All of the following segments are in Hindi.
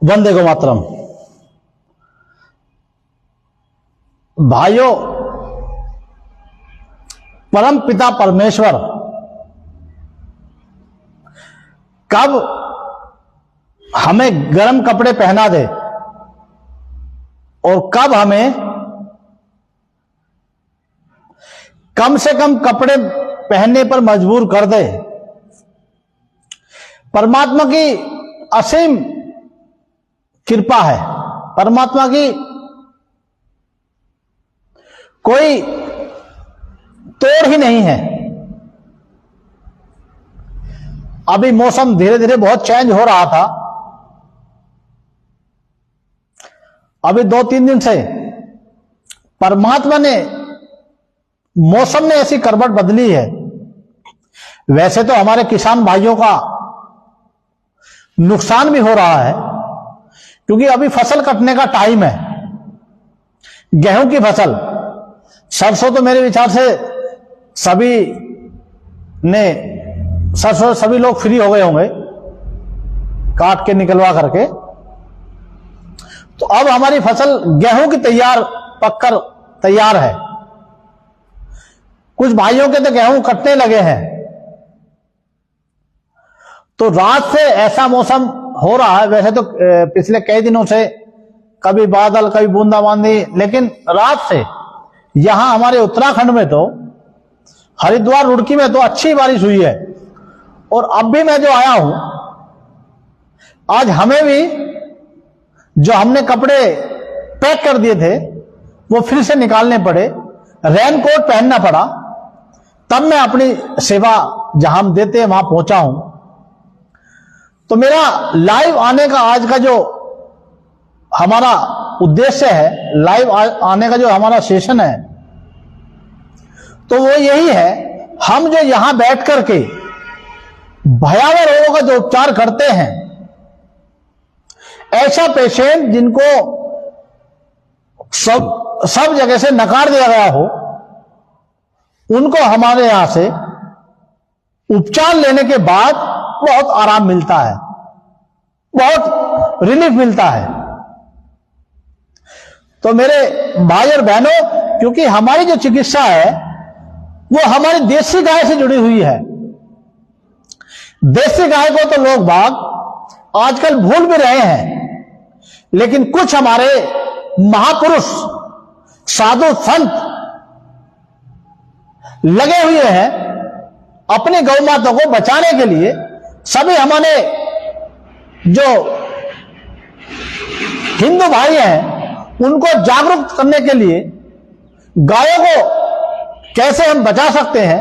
वंदे गो मातरम। भाइयों, परम पिता परमेश्वर कब हमें गर्म कपड़े पहना दे और कब हमें कम से कम कपड़े पहनने पर मजबूर कर दे, परमात्मा की असीम कृपा है। परमात्मा की कोई तोड़ ही नहीं है। अभी मौसम धीरे धीरे बहुत चेंज हो रहा था। अभी 2-3 दिन से परमात्मा ने मौसम ने ऐसी करवट बदली है। वैसे तो हमारे किसान भाइयों का नुकसान भी हो रहा है, क्योंकि अभी फसल कटने का टाइम है। गेहूं की फसल, सरसों तो मेरे विचार से सभी लोग फ्री हो गए होंगे काट के निकलवा करके। तो अब हमारी फसल गेहूं की पककर तैयार है। कुछ भाइयों के तो गेहूं कटने लगे हैं। तो रात से ऐसा मौसम हो रहा है। वैसे तो पिछले कई दिनों से कभी बादल कभी बूंदाबांदी, लेकिन रात से यहां हमारे उत्तराखंड में तो हरिद्वार रुड़की में तो अच्छी बारिश हुई है। और अब भी मैं जो आया हूं, आज हमें भी जो हमने कपड़े पैक कर दिए थे वो फिर से निकालने पड़े, रेनकोट पहनना पड़ा, तब मैं अपनी सेवा जहां हम देते हैं वहां पहुंचा हूं। तो मेरा लाइव आने का आज का जो हमारा उद्देश्य है, लाइव आने का जो हमारा सेशन है, तो वो यही है, हम जो यहां बैठ करके भयावह रोगों का जो उपचार करते हैं, ऐसा पेशेंट जिनको सब जगह से नकार दिया गया हो, उनको हमारे यहां से उपचार लेने के बाद बहुत आराम मिलता है, बहुत रिलीफ मिलता है। तो मेरे भाई और बहनों, क्योंकि हमारी जो चिकित्सा है वो हमारी देसी गाय से जुड़ी हुई है। देसी गाय को तो लोग बाग आजकल भूल भी रहे हैं, लेकिन कुछ हमारे महापुरुष साधु संत लगे हुए हैं अपनी गौ माता को बचाने के लिए। सभी हमारे जो हिंदू भाई हैं उनको जागरूक करने के लिए गायों को कैसे हम बचा सकते हैं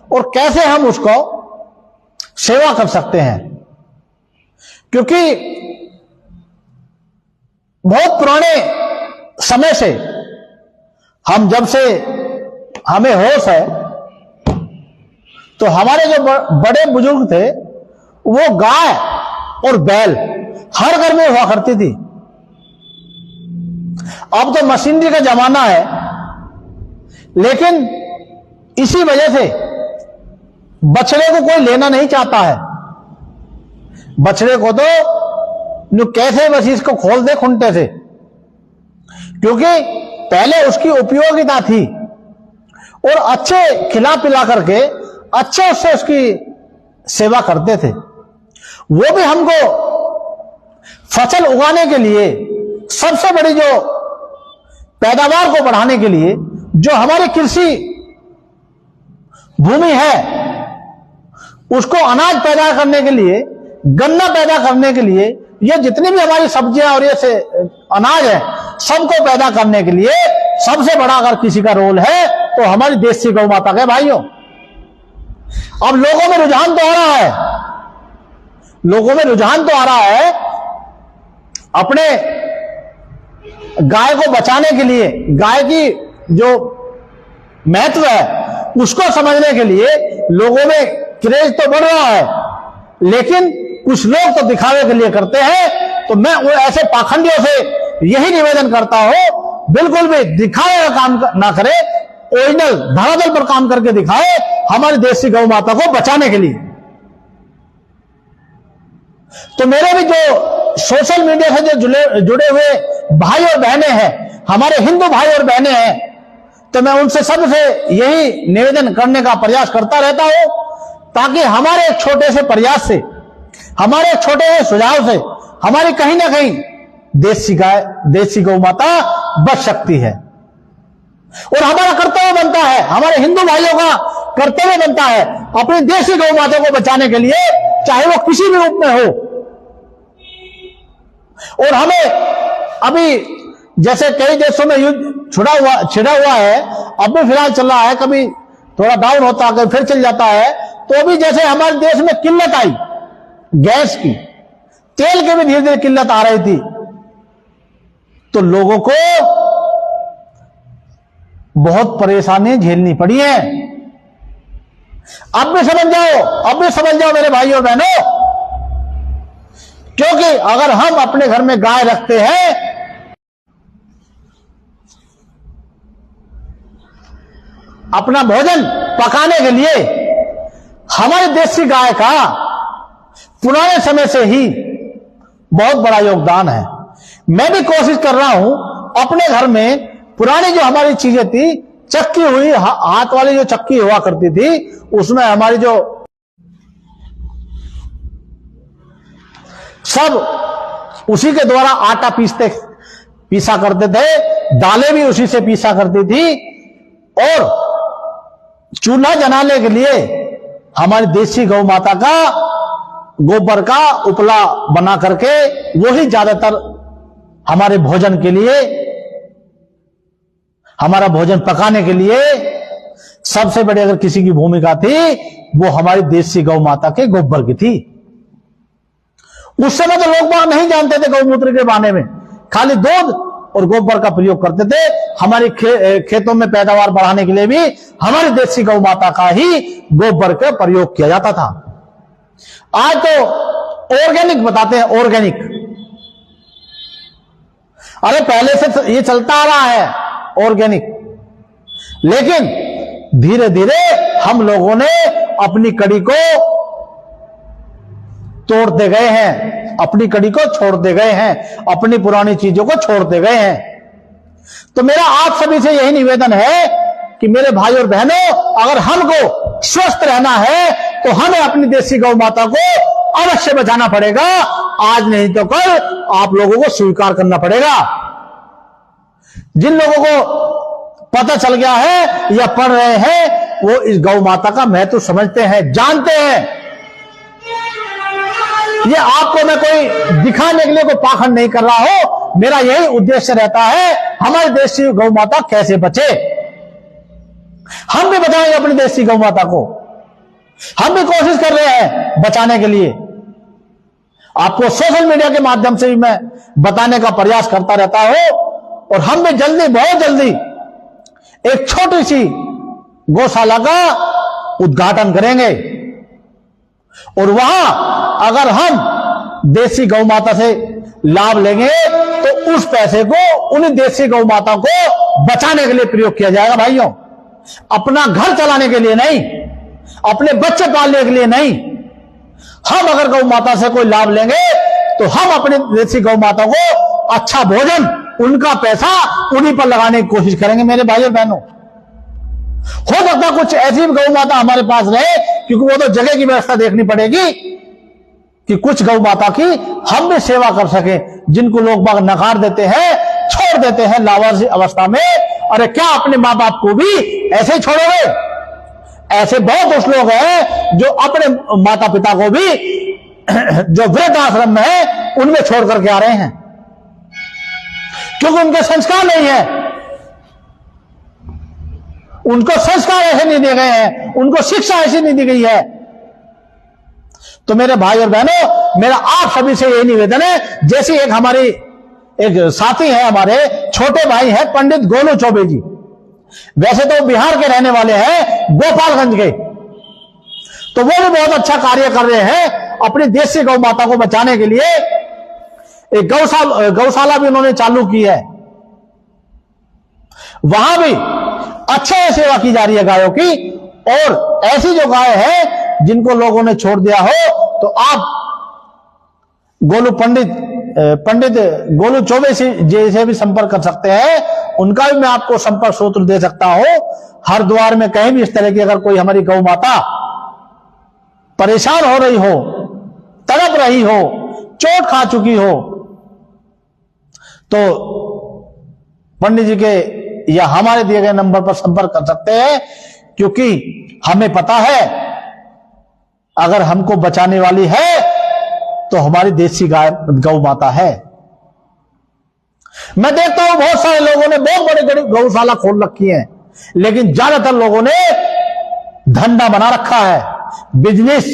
और कैसे हम उसको सेवा कर सकते हैं। क्योंकि बहुत पुराने समय से हम जब से हमें होश है, तो हमारे जो बड़े बुजुर्ग थे वो गाय और बैल हर घर में हुआ करती थी। अब तो मशीनरी का जमाना है, लेकिन इसी वजह से बछड़े को कोई लेना नहीं चाहता है। बछड़े को तो कैसे बस इसको खोल दे खुंटे से, क्योंकि पहले उसकी उपयोगिता थी और अच्छे खिला पिला करके अच्छे उससे उसकी सेवा करते थे। वो भी हमको फसल उगाने के लिए, सबसे बड़ी जो पैदावार को बढ़ाने के लिए, जो हमारी कृषि भूमि है उसको अनाज पैदा करने के लिए, गन्ना पैदा करने के लिए, ये जितनी भी हमारी सब्जियां और ये से अनाज है, सबको पैदा करने के लिए सबसे बड़ा अगर किसी का रोल है तो हमारी देसी गौ माता के भाइयों। अब लोगों में रुझान तो आ रहा है, लोगों में रुझान तो आ रहा है अपने गाय को बचाने के लिए, गाय की जो महत्व है उसको समझने के लिए लोगों में क्रेज तो बढ़ रहा है, लेकिन कुछ लोग तो दिखावे के लिए करते हैं। तो मैं ऐसे पाखंडियों से यही निवेदन करता हूं, बिल्कुल भी दिखावे का काम ना करे, ओरिजिनल धरातल पर काम करके दिखाए हमारी देसी गौ माता को बचाने के लिए। तो मेरे भी जो सोशल मीडिया से जो जुड़े हुए भाई और बहनें हैं, हमारे हिंदू भाई और बहनें हैं, तो मैं उनसे सबसे यही निवेदन करने का प्रयास करता रहता हूं, ताकि हमारे एक छोटे से प्रयास से, हमारे एक छोटे से सुझाव से हमारी कहीं ना कहीं देसी गौ माता बच सकती है। और हमारा कर्तव्य बनता है, हमारे हिंदू भाइयों का कर्तव्य बनता है अपनी देसी गौ माता को बचाने के लिए, चाहे वो किसी भी रूप में हो। और हमें अभी जैसे कई देशों में युद्ध छिड़ा हुआ है, अब भी फिलहाल चल रहा है, कभी थोड़ा डाउन होता है, कभी फिर चल जाता है। तो अभी जैसे हमारे देश में किल्लत आई गैस की, तेल की भी धीरे धीरे किल्लत आ रही थी, तो लोगों को बहुत परेशानी झेलनी पड़ी है। अब भी समझ जाओ मेरे भाइयों और बहनों, क्योंकि अगर हम अपने घर में गाय रखते हैं, अपना भोजन पकाने के लिए हमारी देसी गाय का पुराने समय से ही बहुत बड़ा योगदान है। मैं भी कोशिश कर रहा हूं अपने घर में पुरानी जो हमारी चीजें थी, चक्की हुई हाथ वाली जो चक्की हुआ करती थी, उसमें हमारी जो सब उसी के द्वारा आटा पीसा करते थे, दालें भी उसी से पीसा करती थी, और चूल्हा जलाने के लिए हमारी देसी गौ माता का गोबर का उपला बना करके वही ज्यादातर हमारे भोजन के लिए, हमारा भोजन पकाने के लिए सबसे बड़ी अगर किसी की भूमिका थी, वो हमारी देसी गौ माता के गोबर की थी। उस समय तो लोग बाग नहीं जानते थे गौमूत्र के बारे में, खाली दूध और गोबर का प्रयोग करते थे। हमारी खेतों में पैदावार बढ़ाने के लिए भी हमारी देसी गौ माता का ही गोबर का प्रयोग किया जाता था। आज तो ऑर्गेनिक बताते हैं, ऑर्गेनिक। अरे पहले से ये चलता आ रहा है ऑर्गेनिक, लेकिन धीरे धीरे हम लोगों ने अपनी कड़ी को तोड़ते गए हैं, अपनी कड़ी को छोड़ते गए हैं, अपनी पुरानी चीजों को छोड़ते गए हैं। तो मेरा आप सभी से यही निवेदन है कि मेरे भाई और बहनों, अगर हमको स्वस्थ रहना है तो हमें अपनी देसी गौ माता को अवश्य बचाना पड़ेगा। आज नहीं तो कल आप लोगों को स्वीकार करना पड़ेगा। जिन लोगों को पता चल गया है या पढ़ रहे हैं, वो इस गौ माता का महत्व समझते हैं, जानते हैं। ये आपको मैं कोई दिखाने के लिए कोई पाखंड नहीं कर रहा हूं, मेरा यही उद्देश्य रहता है, हमारी देसी गौ माता कैसे बचे। हम भी बचाएंगे अपनी देसी गौ माता को, हम भी कोशिश कर रहे हैं बचाने के लिए। आपको सोशल मीडिया के माध्यम से भी मैं बताने का प्रयास करता रहता हूं, और हम भी जल्दी, बहुत जल्दी एक छोटी सी गौशाला का उद्घाटन करेंगे, और वहां अगर हम देसी गौ माता से लाभ लेंगे तो उस पैसे को उन्हीं देसी गौ माता को बचाने के लिए प्रयोग किया जाएगा। भाइयों, अपना घर चलाने के लिए नहीं, अपने बच्चे पालने के लिए नहीं। हम अगर गौ माता से कोई लाभ लेंगे तो हम अपनी देसी गौ माता को अच्छा भोजन, उनका पैसा उन्हीं पर लगाने की कोशिश करेंगे। मेरे भाइयों बहनों, हो सकता कुछ ऐसी गौ माता हमारे पास रहे, क्योंकि वो तो जगह की व्यवस्था देखनी पड़ेगी कि कुछ गौ माता की हम भी सेवा कर सके, जिनको लोग बाग नकार देते हैं, छोड़ देते हैं लावारिस अवस्था में। अरे क्या अपने मां बाप को भी ऐसे ही छोड़ोगे? ऐसे बहुत कुछ लोग हैं जो अपने माता पिता को भी जो वृद्ध आश्रम में है उनमें छोड़ करके आ रहे हैं, क्योंकि उनके संस्कार नहीं है, उनको संस्कार ऐसे नहीं दिए गए हैं, उनको शिक्षा ऐसी नहीं दी गई है। तो मेरे भाई और बहनों, मेरा आप सभी से यही निवेदन है, जैसे एक साथी है, हमारे छोटे भाई हैं पंडित गोलू चौबे जी, वैसे तो बिहार के रहने वाले हैं, गोपालगंज के, तो वो भी बहुत अच्छा कार्य कर रहे हैं अपनी देसी गौ माता को बचाने के लिए। एक गौशाला भी उन्होंने चालू की है, वहां भी अच्छे से सेवा की जा रही है गायों की। और ऐसी जो गाय है जिनको लोगों ने छोड़ दिया हो, तो आप गोलू पंडित पंडित गोलू चौबे जी से भी संपर्क कर सकते हैं। उनका भी मैं आपको संपर्क सूत्र दे सकता हूं। हरिद्वार में कहीं भी इस तरह की अगर कोई हमारी गौ माता परेशान हो रही हो, तड़प रही हो, चोट खा चुकी हो, तो पंडित जी के या हमारे दिए गए नंबर पर संपर्क कर सकते हैं, क्योंकि हमें पता है अगर हमको बचाने वाली है तो हमारी देसी गाय गौ माता है। मैं देखता हूं बहुत सारे लोगों ने बहुत बड़ी बड़ी गौशाला खोल रखी है, लेकिन ज्यादातर लोगों ने धंधा बना रखा है, बिजनेस।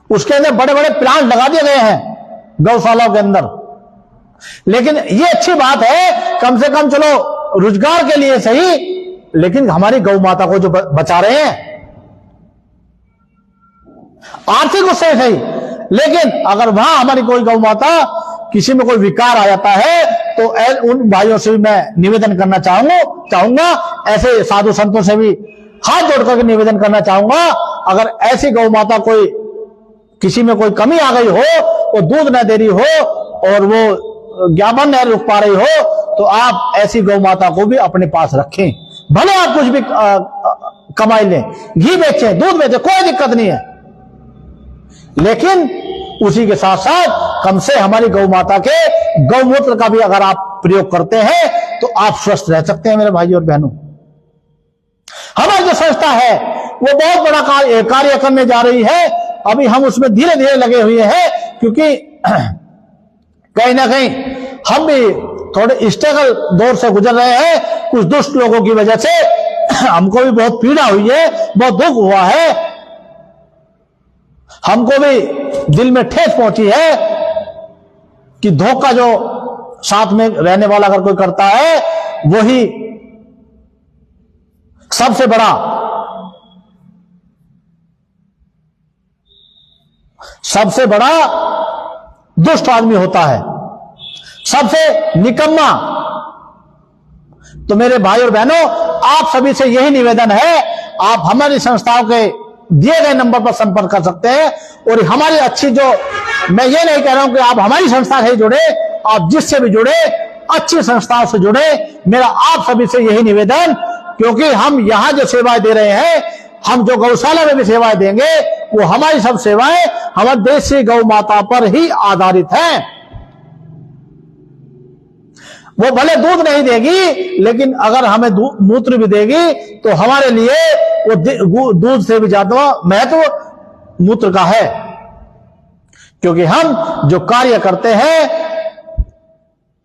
उसके अंदर बड़े बड़े प्लांट लगा दिए गए हैं गौशालाओं के अंदर। लेकिन ये अच्छी बात है, कम से कम चलो रोजगार के लिए सही, लेकिन हमारी गौ माता को जो बचा रहे हैं आर्थिक उससे सही। लेकिन अगर वहां हमारी कोई गौ माता किसी में कोई विकार आ जाता है तो उन भाइयों से भी मैं निवेदन करना चाहूंगा, ऐसे साधु संतों से भी हाथ जोड़ करके निवेदन करना चाहूंगा, अगर ऐसी गौ माता कोई किसी में कोई कमी आ गई हो, वो दूध न दे रही हो और वो ज्ञापन नहीं रुक पा रही हो, तो आप ऐसी गौ माता को भी अपने पास रखें। भले आप कुछ भी कमाई लें, घी बेचें, दूध बेचें, कोई दिक्कत नहीं है, लेकिन उसी के साथ साथ कम से हमारी गौ माता के गौमूत्र का भी अगर आप प्रयोग करते हैं तो आप स्वस्थ रह सकते हैं। मेरे भाई और बहनों, हमारी जो संस्था है वो बहुत बड़ा कार्य करने जा रही है। अभी हम उसमें धीरे धीरे लगे हुए हैं, क्योंकि कहीं ना कहीं हम भी थोड़े स्ट्रगल दौर से गुजर रहे हैं। कुछ दुष्ट लोगों की वजह से हमको भी बहुत पीड़ा हुई है, बहुत दुख हुआ है, हमको भी दिल में ठेस पहुंची है कि धोखा जो साथ में रहने वाला अगर कोई करता है वही सबसे बड़ा दुष्ट आदमी होता है, सबसे निकम्मा। तो मेरे भाई और बहनों, आप सभी से यही निवेदन है, आप हमारी संस्थाओं के दिए गए नंबर पर संपर्क कर सकते हैं। और हमारी अच्छी जो, मैं ये नहीं कह रहा हूं कि आप हमारी संस्था से जुड़े, आप जिससे भी जुड़े अच्छी संस्थाओं से जुड़े। मेरा आप सभी से यही निवेदन, क्योंकि हम यहां जो सेवाएं दे रहे हैं, हम जो गौशाला में भी सेवाएं देंगे, वो हमारी सब सेवाएं हमारे देसी गौ माता पर ही आधारित हैं। वो भले दूध नहीं देगी, लेकिन अगर हमें मूत्र भी देगी तो हमारे लिए वो दूध से भी ज्यादा महत्व मूत्र का है, क्योंकि हम जो कार्य करते हैं,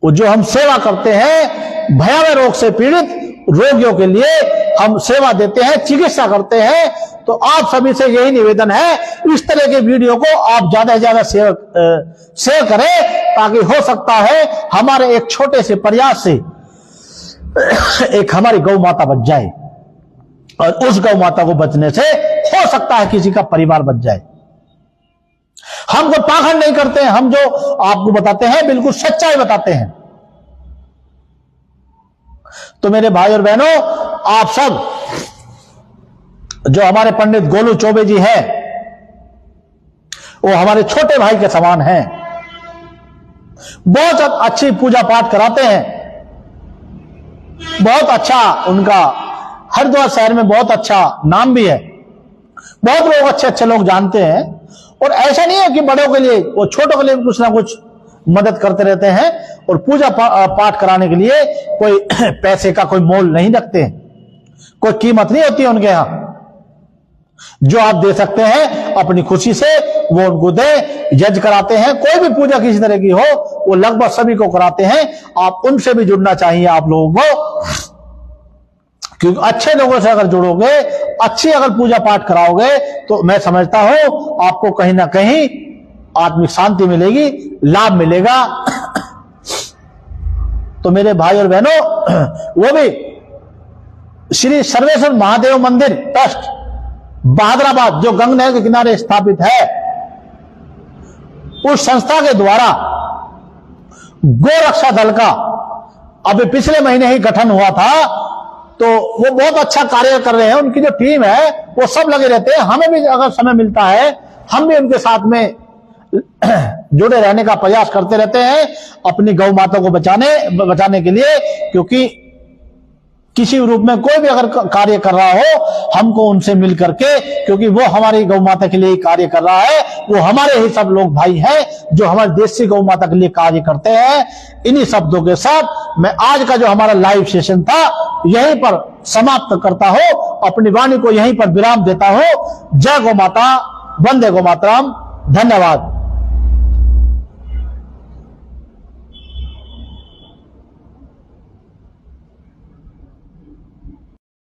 वो जो हम सेवा करते हैं, भयावह रोग से पीड़ित रोगियों के लिए हम सेवा देते हैं, चिकित्सा करते हैं। तो आप सभी से यही निवेदन है, इस तरह के वीडियो को आप ज्यादा से ज्यादा शेयर करें, ताकि हो सकता है हमारे एक छोटे से प्रयास से एक हमारी गौ माता बच जाए, और उस गौ माता को बचने से हो सकता है किसी का परिवार बच जाए। हम कोई पाखंड नहीं करते हैं, हम जो आपको बताते हैं बिल्कुल सच्चाई बताते हैं। तो मेरे भाई और बहनों, आप सब जो हमारे पंडित गोलू चौबे जी हैं, वो हमारे छोटे भाई के समान हैं। बहुत अच्छी पूजा पाठ कराते हैं, बहुत अच्छा उनका हरिद्वार शहर में बहुत अच्छा नाम भी है, बहुत लोग अच्छे अच्छे लोग जानते हैं। और ऐसा नहीं है कि बड़ों के लिए, वो छोटों के लिए कुछ ना कुछ मदद करते रहते हैं, और पूजा पाठ कराने के लिए कोई पैसे का कोई मोल नहीं रखते हैं, कोई कीमत नहीं होती है उनके यहां। जो आप दे सकते हैं अपनी खुशी से वो उनको दे। जज कराते हैं, कोई भी पूजा किसी तरह की हो, वो लगभग सभी को कराते हैं। आप उनसे भी जुड़ना चाहिए आप लोगों को, क्योंकि अच्छे लोगों से अगर जुड़ोगे, अच्छी अगर पूजा पाठ कराओगे, तो मैं समझता हूं आपको कहीं ना कहीं आत्मिक शांति मिलेगी, लाभ मिलेगा। तो मेरे भाई और बहनों, वो भी श्री सर्वेश्वर महादेव मंदिर ट्रस्ट बहादुराबाद, जो गंगा नहर के किनारे स्थापित है, उस संस्था के द्वारा गोरक्षा दल का अभी पिछले महीने ही गठन हुआ था। तो वो बहुत अच्छा कार्य कर रहे हैं, उनकी जो टीम है वो सब लगे रहते हैं। हमें भी अगर समय मिलता है, हम भी उनके साथ में जुड़े रहने का प्रयास करते रहते हैं अपनी गौ माता को बचाने के लिए, क्योंकि किसी रूप में कोई भी अगर कार्य कर रहा हो हमको उनसे मिल करके, क्योंकि वो हमारी गौ माता के लिए ही कार्य कर रहा है, वो हमारे ही सब लोग भाई हैं जो हमारे देश की गौ माता के लिए कार्य करते हैं। इन्हीं शब्दों के साथ मैं आज का जो हमारा लाइव सेशन था यहीं पर समाप्त करता हूं, अपनी वाणी को यहीं पर विराम देता हूं। जय गौ माता, वंदे गौ मातरम, धन्यवाद।